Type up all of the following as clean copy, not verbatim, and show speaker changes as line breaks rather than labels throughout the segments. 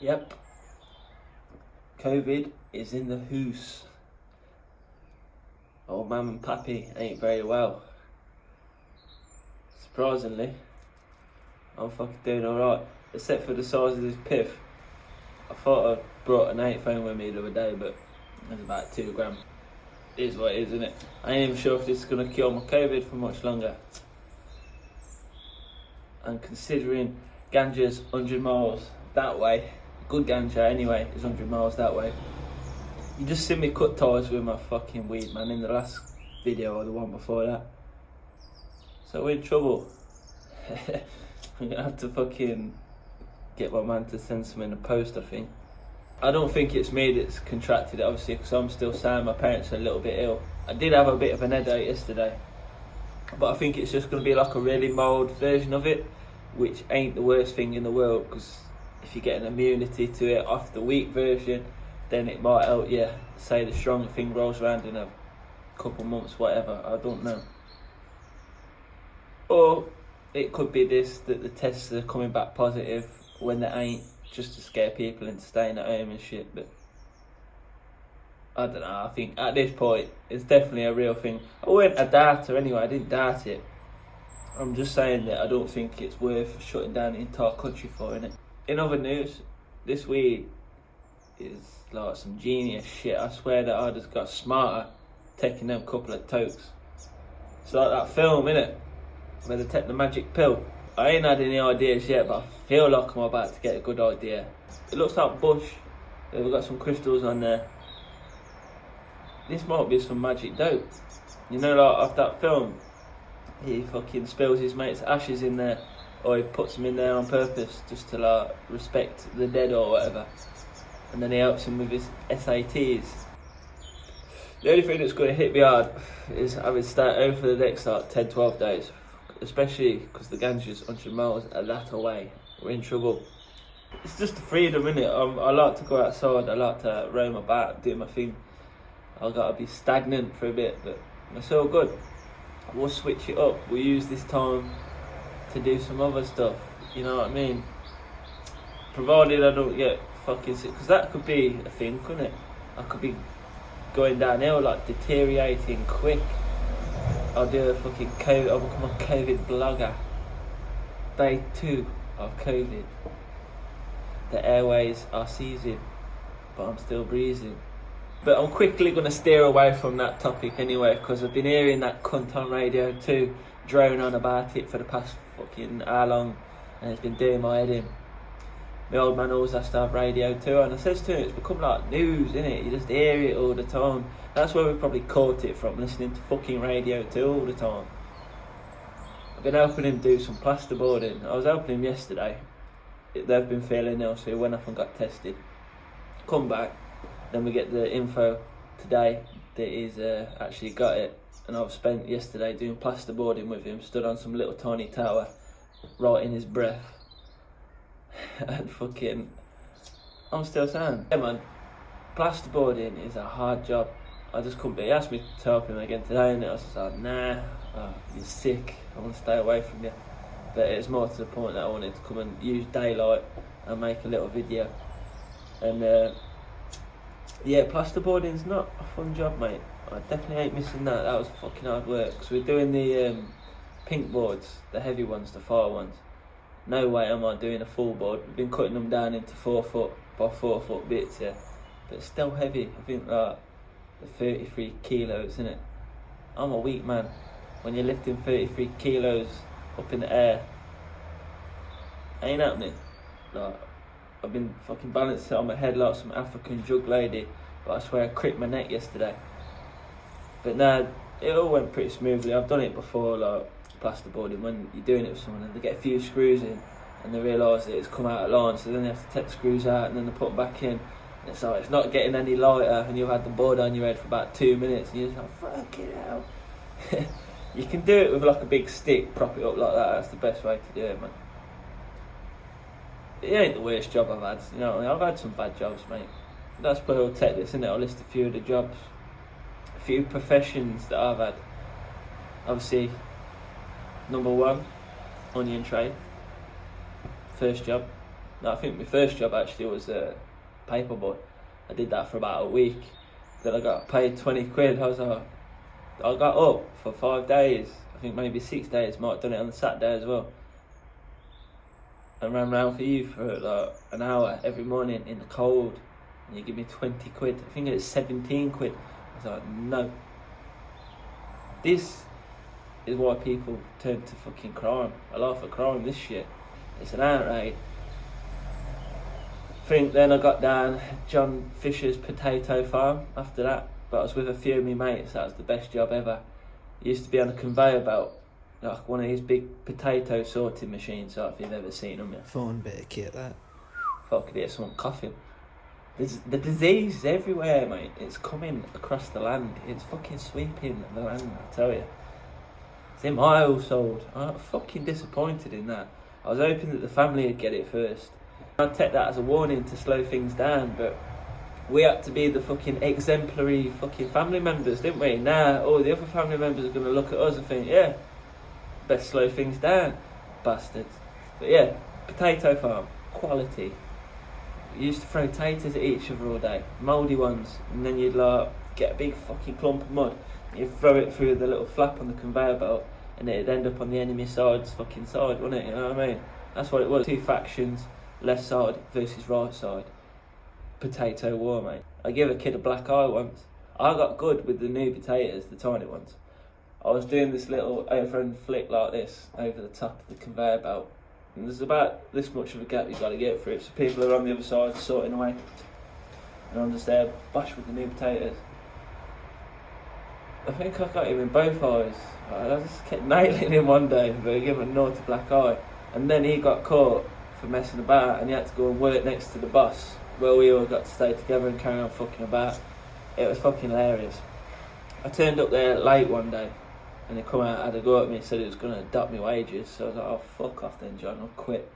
Yep, COVID is in the hoose. Old Mam and Pappy ain't very well. Surprisingly, I'm fucking doing alright, except for the size of this piff. I thought I brought an 8 phone with me the other day, but it's about 2 grams. It is what it is, isn't it? I ain't even sure if this is going to cure my COVID for much longer. And considering ganja's 100 miles that way, good ganja anyway is 100 miles that way. You just see me cut ties with my fucking weed, man, in the last video or the one before that. So we're in trouble. I'm gonna have to fucking get my man to send some in the post, I think. I don't think it's me that's contracted it, obviously, because I'm still sound. My parents are a little bit ill. I did have a bit of an headache yesterday, but I think it's just going to be like a really mild version of it, which ain't the worst thing in the world, because if you get an immunity to it off the weak version, then it might help you. Say the strong thing rolls around in a couple months, whatever, I don't know. Or it could be this, that the tests are coming back positive when they ain't, just to scare people into staying at home and shit. But I don't know, I think at this point it's definitely a real thing. I weren't a doubter anyway, I didn't doubt it. I'm just saying that I don't think it's worth shutting down the entire country for, innit? In other news, this weed is like some genius shit. I swear that I just got smarter taking them couple of tokes. It's like that film, innit, where they take the magic pill. I ain't had any ideas yet, but I feel like I'm about to get a good idea. It looks like bush. They've got some crystals on there. This might be some magic dope. You know, like off that film, he fucking spills his mate's ashes in there, or he puts them in there on purpose just to like respect the dead or whatever, and then he helps him with his SATs. The only thing that's going to hit me hard is having to stay home for the next like 10-12 days, especially because the ganja's 100 miles a that away. We're in trouble. It's just the freedom, innit? I like to go outside, I like to roam about, do my thing. I've got to be stagnant for a bit, but it's all good. We'll switch it up. We'll use this time to do some other stuff, you know what I mean? Provided I don't get fucking sick, because that could be a thing, couldn't it? I could be going downhill, like deteriorating quick. I'll do a fucking COVID, I'll become a COVID blogger. Day 2 of COVID. The airways are seizing, but I'm still breathing. But I'm quickly going to steer away from that topic anyway, because I've been hearing that cunt on radio too, drone on about it for the past fucking how long, and it's been doing my head in. My old man always has to have radio too, and I says to him, it's become like news, innit? You just hear it all the time. That's where we probably caught it from, listening to fucking radio too all the time. I've been helping him do some plasterboarding. I was helping him yesterday. They've been feeling ill, so he went off and got tested. Come back, then we get the info today that he's actually got it. And I've spent yesterday doing plasterboarding with him, stood on some little tiny tower, right in his breath. And fucking, I'm still sound. Yeah man, plasterboarding is a hard job. I just couldn't be. He asked me to help him again today, and I was just like, nah, you're sick, I want to stay away from you. But it's more to the point that I wanted to come and use daylight and make a little video. And yeah, plasterboarding's not a fun job, mate. I definitely ain't missing that. That was fucking hard work. So we're doing the pink boards, the heavy ones, the fire ones. No way am I doing a full board. We've been cutting them down into 4 foot by 4 foot bits, yeah. But it's still heavy. I think like the 33 kilos, innit? I'm a weak man. When you're lifting 33 kilos up in the air, ain't happening. Like, I've been fucking balancing it on my head like some African jug lady, but I swear I cricked my neck yesterday. But nah, it all went pretty smoothly. I've done it before, like plasterboarding, when you're doing it with someone and they get a few screws in and they realise that it's come out of line, so then they have to take the screws out and then they put them back in. And it's like, it's not getting any lighter, and you've had the board on your head for about 2 minutes and you're just like, fucking hell. You can do it with like a big stick, prop it up like that. That's the best way to do it, man. It ain't the worst job I've had, you know. I've had some bad jobs, mate. That's where I'll take this, innit? I'll list a few of the jobs, a few professions that I've had. Obviously, number 1, onion trade. First job. No, I think my first job actually was a paperboy. I did that for about a week. Then I got paid 20 quid. I got up for 5 days. I think maybe 6 days. Might have done it on the Saturday as well. And ran round for you for like an hour every morning in the cold. And you give me 20 quid. I think it was 17 quid. I was like, no. This is why people turn to fucking crime. A lot for crime, this shit. It's an outrage. I think then I got down John Fisher's potato farm after that. But I was with a few of my mates. That was the best job ever. Used to be on a conveyor belt. Like one of these big potato sorting machines, like if you've ever seen them. Yeah.
Fun bit of kit, that.
Fuck, could hear someone coughing. The disease is everywhere, mate. It's coming across the land. It's fucking sweeping the land, I tell you. It's in my household. I'm fucking disappointed in that. I was hoping that the family would get it first. I'd take that as a warning to slow things down, but we had to be the fucking exemplary fucking family members, didn't we? Now, all the other family members are going to look at us and think, yeah, best slow things down, bastards. But yeah, potato farm, quality. You used to throw taters at each other all day, mouldy ones, and then you'd like get a big fucking clump of mud, you'd throw it through the little flap on the conveyor belt, and it'd end up on the enemy side's fucking side, wouldn't it? You know what I mean? That's what it was. 2 factions, left side versus right side. Potato war, mate. I gave a kid a black eye once. I got good with the new potatoes, the tiny ones. I was doing this little overhand flick like this over the top of the conveyor belt. And there's about this much of a gap you've got to get through it. So people are on the other side sorting away. And I'm just there, bash with the new potatoes. I think I got him in both eyes. I just kept nailing him one day, but I gave him a naughty black eye. And then he got caught for messing about and he had to go and work next to the boss. Well, we all got to stay together and carry on fucking about. It was fucking hilarious. I turned up there late one day and he come out, had a go at me, and said he was going to dock me wages. So I was like, oh, fuck off then, John, I'll quit.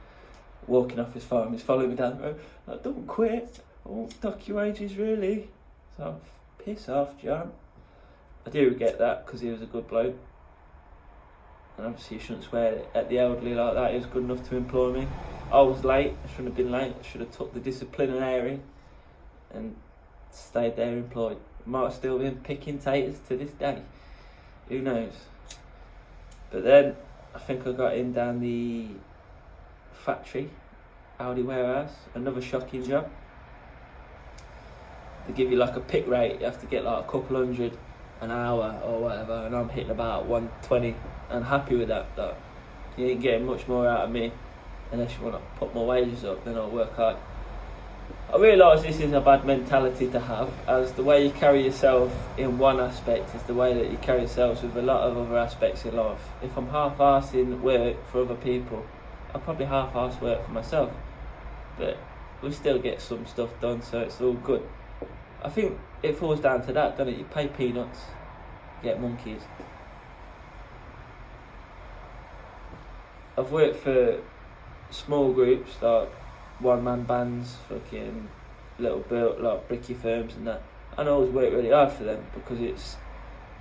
Walking off his farm, he's following me down the road. Like, don't quit, I won't dock your wages, really. So, piss off, John. I do regret that because he was a good bloke. And obviously you shouldn't swear at the elderly like that. He was good enough to employ me. I was late, I shouldn't have been late. I should have took the disciplinary and stayed there employed. Might have still been picking taters to this day. Who knows? But then I think I got him down the factory, Audi warehouse, another shocking job. They give you like a pick rate, you have to get like a couple hundred an hour or whatever, and I'm hitting about 120 and happy with that. Like, you ain't getting much more out of me unless you want to put my wages up, then I'll work hard. I realise this is a bad mentality to have, as the way you carry yourself in one aspect is the way that you carry yourselves with a lot of other aspects in life. If I'm half-arsing work for other people, I'll probably half-arse work for myself. But we still get some stuff done, so it's all good. I think it falls down to that, doesn't it? You pay peanuts, get monkeys. I've worked for small groups, like one-man bands, fucking little built, like bricky firms and that. And I always work really hard for them because it's,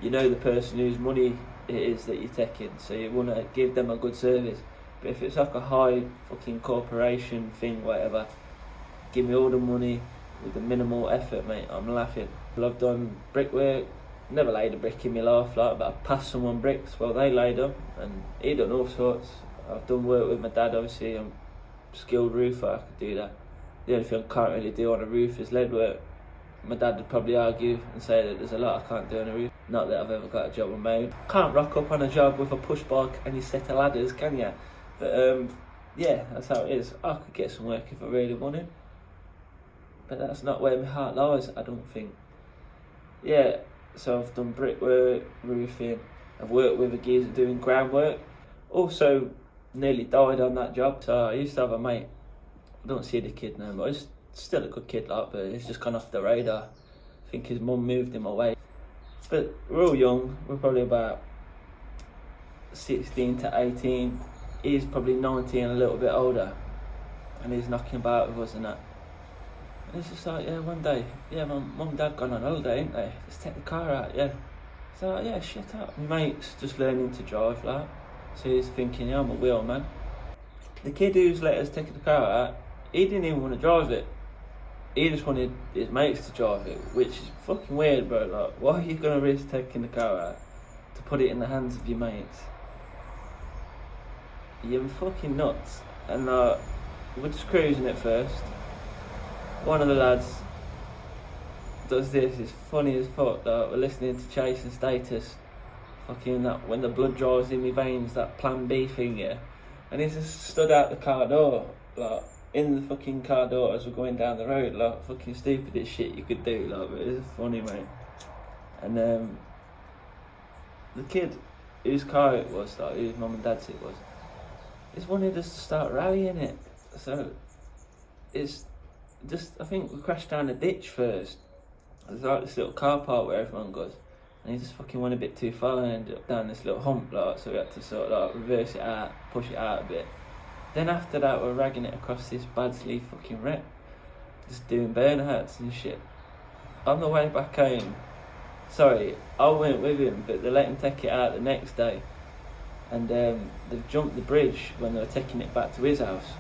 you know, the person whose money it is that you're taking, so you want to give them a good service. But if it's like a high fucking corporation thing, whatever, give me all the money with the minimal effort, mate, I'm laughing. I've done brickwork, never laid a brick in my life, like, but I passed someone bricks, well, they laid them, and he done all sorts. I've done work with my dad, obviously, I'm a skilled roofer, I could do that. The only thing I can't really do on a roof is lead work. My dad would probably argue and say that there's a lot I can't do on a roof. Not that I've ever got a job on Moped. Can't rock up on a job with a push bike and your set of ladders, can you? But yeah, that's how it is. I could get some work if I really wanted. But that's not where my heart lies, I don't think. Yeah, so I've done brickwork, roofing. I've worked with a geezer doing groundwork. Also, nearly died on that job. So I used to have a mate. I don't see the kid no more. He's still a good kid, like, but he's just gone off the radar. I think his mum moved him away. But we're all young. We're probably about 16 to 18. He's probably 19, a little bit older. And he's knocking about with us and that. And it's just like, yeah, one day, yeah, my mum and dad gone on holiday, ain't they? Let's take the car out, yeah. So like, yeah, shit up. My mate's just learning to drive, like. So he's thinking, yeah, I'm a wheel man. The kid who's let us take the car out, he didn't even want to drive it. He just wanted his mates to drive it, which is fucking weird, bro. Like, why are you gonna risk taking the car out to put it in the hands of your mates? You're fucking nuts. And we're just cruising at first. One of the lads does this, it's funny as fuck. We're listening to Chase and Status, fucking that when the blood draws in my veins, that Plan B thing, yeah. And he's just stood out the car door, like in the fucking car door as we're going down the road, like fucking stupidest shit you could do, like, but it's funny, mate. And the kid whose car it was, like whose mum and dad's it was, just wanted us to start rallying it. So it's just, I think we crashed down a ditch first. There's like this little car park where everyone goes, and he just fucking went a bit too far and ended up down this little hump, like, so we had to sort of like reverse it out, push it out a bit. Then after that we're ragging it across this Badsley fucking wreck, just doing burnouts and shit. On the way back home, sorry, I went with him, but they let him take it out the next day, and they've jumped the bridge when they were taking it back to his house.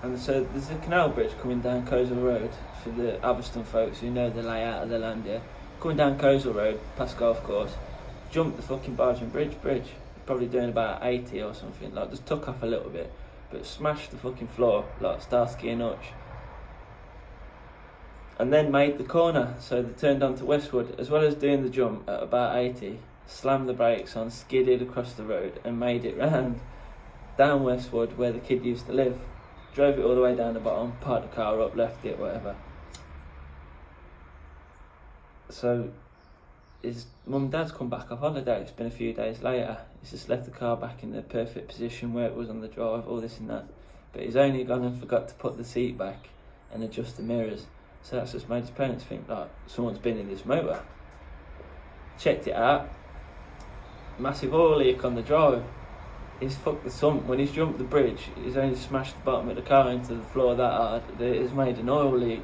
And so there's a canal bridge coming down Coleshill Road, for the Aberston folks who know the layout of the land here. Coming down Coleshill Road, past golf course, jumped the fucking Barging Bridge, probably doing about 80 or something, like just took off a little bit, but smashed the fucking floor, like Starsky and Hutch. And then made the corner, so they turned onto Westwood, as well as doing the jump at about 80, slammed the brakes on, skidded across the road and made it round down Westwood where the kid used to live. Drove it all the way down the bottom, parked the car up, left it, whatever. So his mum and dad's come back off holiday, it's been a few days later. He's just left the car back in the perfect position where it was on the drive, all this and that. But he's only gone and forgot to put the seat back and adjust the mirrors. So that's just made his parents think, like, someone's been in this motor. Checked it out, massive oil leak on the drive. He's fucked the sump. When he's jumped the bridge, he's only smashed the bottom of the car into the floor that hard that it's made an oil leak.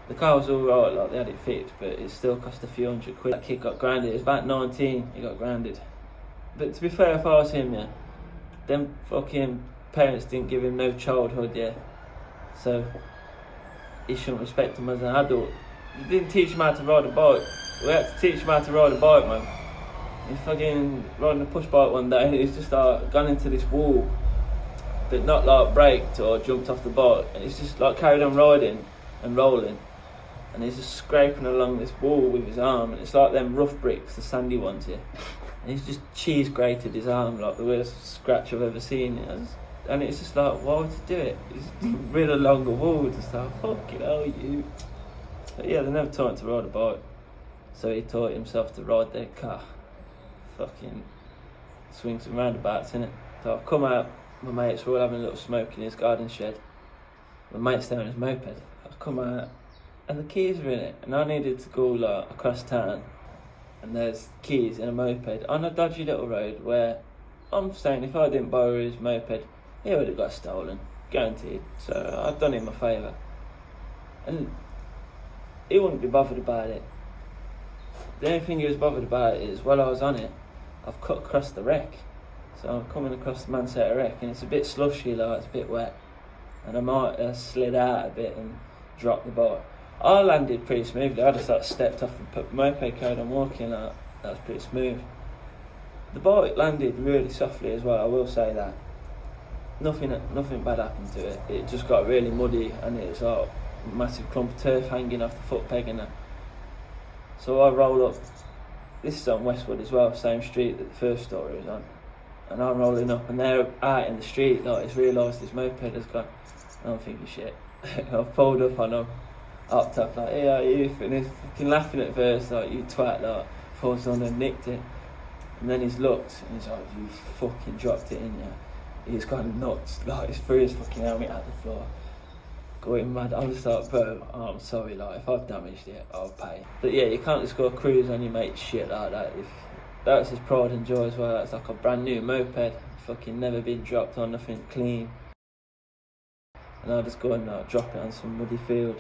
The car was alright, like they had it fixed, but it still cost a few £100. That kid got grounded. It was about 19, he got grounded. But to be fair, if I was him, yeah, them fucking parents didn't give him no childhood, yeah. So he shouldn't respect him as an adult. They didn't teach him how to ride a bike. We had to teach him how to ride a bike, man. He's fucking riding a push bike one day and he's just gone into this wall, but not like braked or jumped off the bike, and he's just like carried on riding and rolling, and he's just scraping along this wall with his arm, and it's like them rough bricks, the sandy ones here, and he's just cheese grated his arm, like the worst scratch I've ever seen. And it's just like, why would you do it? It's really along the wall, just like, fucking hell, you. But yeah, they never taught him to ride a bike, so he taught himself to ride their car. Fucking swings and roundabouts, innit? So I've come out, my mates were all having a little smoke in his garden shed. My mate's there on his moped. I've come out and the keys are in it, and I needed to go like across town, and there's keys in a moped on a dodgy little road where I'm saying if I didn't borrow his moped, he would have got stolen, guaranteed. So I've done him a favour, and he wouldn't be bothered about it. The only thing he was bothered about is while I was on it, I've cut across the wreck. So I'm coming across the Manchester wreck, and it's a bit slushy, like it's a bit wet, and I might have slid out a bit and dropped the bike. I landed pretty smoothly. I just like stepped off and put the moped code on walking, like that was pretty smooth. The bike landed really softly as well, I will say that. Nothing bad happened to it. It just got really muddy, and it was like a massive clump of turf hanging off the foot peg and that. So I roll up. This is on Westwood as well, same street that the first story was on. And I'm rolling up, and they're out in the street, like, it's realised this moped has gone. And I'm thinking, shit. I've pulled up on them, up top, like, hey, how you? And he's fucking laughing at first, like, you twat, like, falls on and nicked it. And then he's looked, and he's like, you fucking dropped it in, yeah. He's gone nuts, like, he's threw his fucking helmet at the floor. Going mad. I'm just like, bro, I'm sorry, like, if I've damaged it, I'll pay. But yeah, you can't just go cruise on your mate's shit like that. That's his pride and joy as well. That's like a brand new moped, fucking never been dropped on, nothing clean. And I'll just go and drop it on some muddy field.